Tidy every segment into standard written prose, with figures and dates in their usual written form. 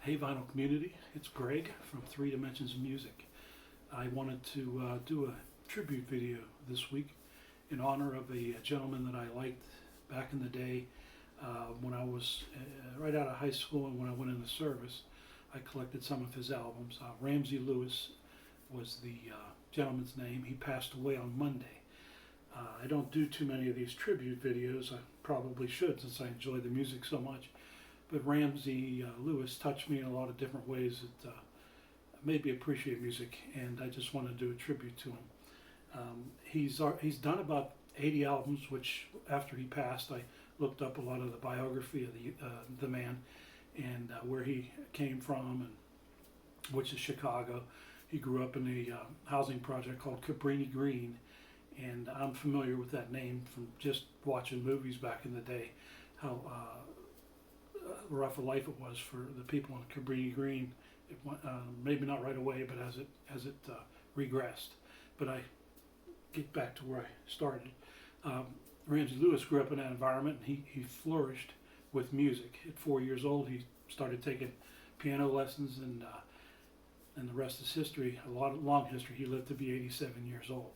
Hey vinyl community, it's Greg from Three Dimensions of Music. I wanted to do a tribute video this week in honor of a gentleman that I liked back in the day when I was right out of high school and when I went into service. I collected some of his albums. Ramsey Lewis was the gentleman's name. He passed away on Monday. I don't do too many of these tribute videos. I probably should since I enjoy the music so much. But Ramsey Lewis touched me in a lot of different ways that made me appreciate music, and I just want to do a tribute to him. He's done about 80 albums, which after he passed, I looked up a lot of the biography of the man and where he came from, and which is Chicago. He grew up in a housing project called Cabrini Green, and I'm familiar with that name from just watching movies back in the day. How rough a life it was for the people in Cabrini Green. It went, maybe not right away, but as it regressed. But I get back to where I started. Ramsey Lewis grew up in that environment, and he flourished with music. At 4 years old, he started taking piano lessons, and the rest is history. Long history. He lived to be 87 years old.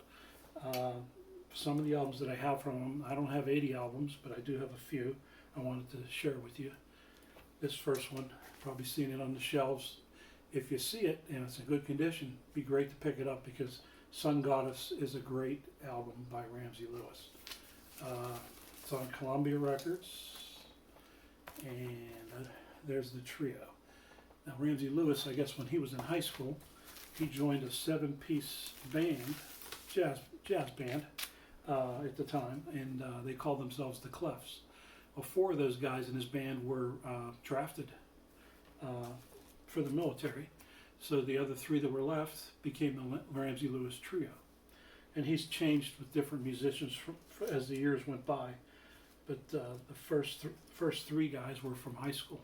Some of the albums that I have from him, I don't have 80 albums, but I do have a few I wanted to share with you. This first one, probably seen it on the shelves. If you see it and it's in good condition, it'd be great to pick it up because Sun Goddess is a great album by Ramsey Lewis. It's on Columbia Records, and there's the trio. Now Ramsey Lewis, I guess when he was in high school, he joined a 7-piece band, jazz band at the time, and they called themselves the Clefs. Well, 4 of those guys in his band were drafted for the military, so the other 3 that were left became the Ramsey Lewis Trio. And he's changed with different musicians as the years went by, but the first 3 guys were from high school.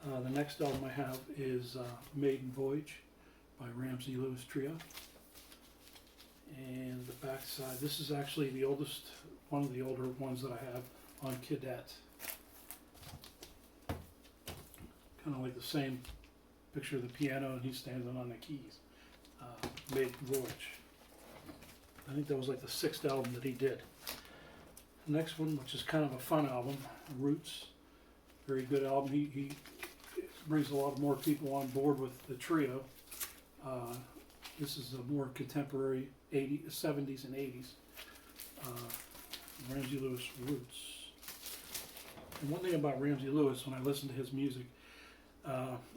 The next album I have is Maiden Voyage by Ramsey Lewis Trio. And the back side, this is actually the oldest, one of the older ones that I have on Cadet. Kind of like the same picture of the piano, and he's standing on the keys. Maiden Voyage. I think that was like the 6th album that he did. The next one, which is kind of a fun album, Roots. Very good album. He brings a lot more people on board with the trio. This is a more contemporary 70s and 80s. Ramsey Lewis Roots. And one thing about Ramsey Lewis, when I listen to his music,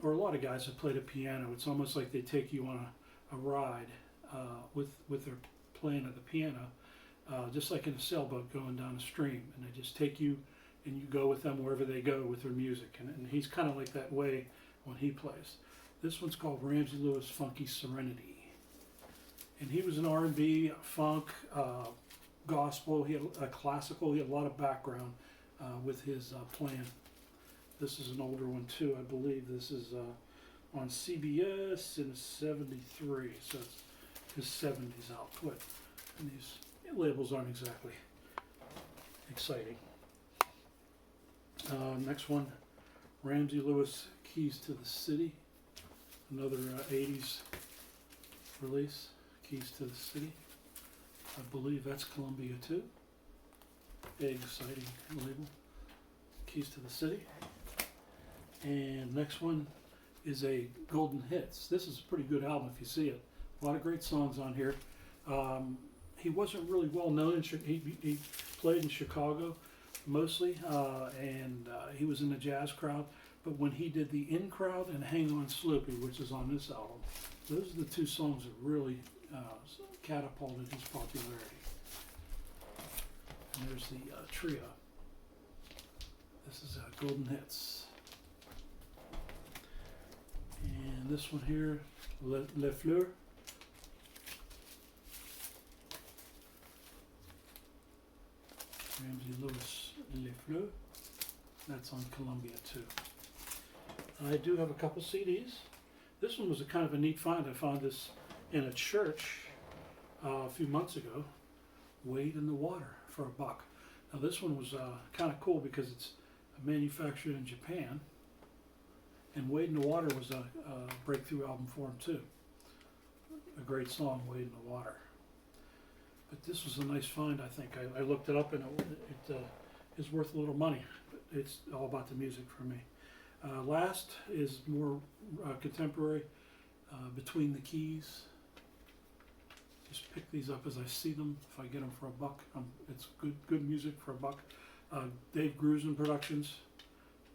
or a lot of guys that play the piano, it's almost like they take you on a ride with their playing of the piano, just like in a sailboat going down a stream, and they just take you and you go with them wherever they go with their music, and he's kind of like that way when he plays. This one's called Ramsey Lewis Funky Serenity, and he was an R&B, funk, gospel. He had a classical. He had a lot of background with his playing. This is an older one too, I believe. This is on CBS in '73, so it's his '70s output. And these labels aren't exactly exciting. Next one, Ramsey Lewis Keys to the City, another '80s release. Keys to the City. I believe that's Columbia too. Big, exciting label. Keys to the City. And next one is a Golden Hits. This is a pretty good album if you see it. A lot of great songs on here. He wasn't really well known. He played in Chicago mostly, and he was in the jazz crowd. But when he did the In Crowd and Hang On Sloopy, which is on this album, those are the 2 songs that really catapulted his popularity. And there's the trio. This is Golden Hits. And this one here, Les Fleurs. Ramsey Lewis, Les Fleurs. That's on Columbia too. I do have a couple CDs. This one was a kind of a neat find. I found this in a church a few months ago. Wade in the Water for $1. Now this one was kind of cool because it's manufactured in Japan, And Wade in the Water was a breakthrough album for him too. A great song, Wade in the Water. But this was a nice find, I think. I looked it up, and it is worth a little money. But it's all about the music for me. Last is more contemporary, Between the Keys. Just pick these up as I see them. If I get them for $1, it's good music for $1. Dave Grusin Productions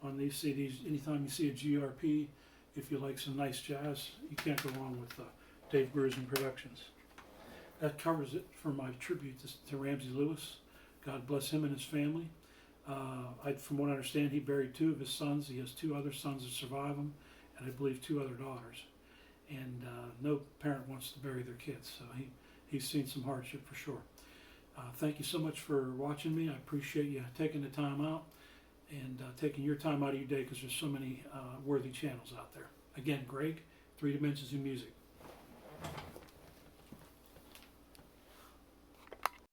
on these CDs. Anytime you see a GRP, if you like some nice jazz, you can't go wrong with Dave Grusin Productions. That covers it for my tribute to Ramsey Lewis. God bless him and his family. From what I understand, he buried 2 of his sons. He has 2 other sons that survive him, and I believe 2 other daughters. And no parent wants to bury their kids, so he's seen some hardship for sure. Thank you so much for watching me. I appreciate you taking the time out and taking your time out of your day, because there's so many worthy channels out there. Again, Greg, 3 Dimensions in Music.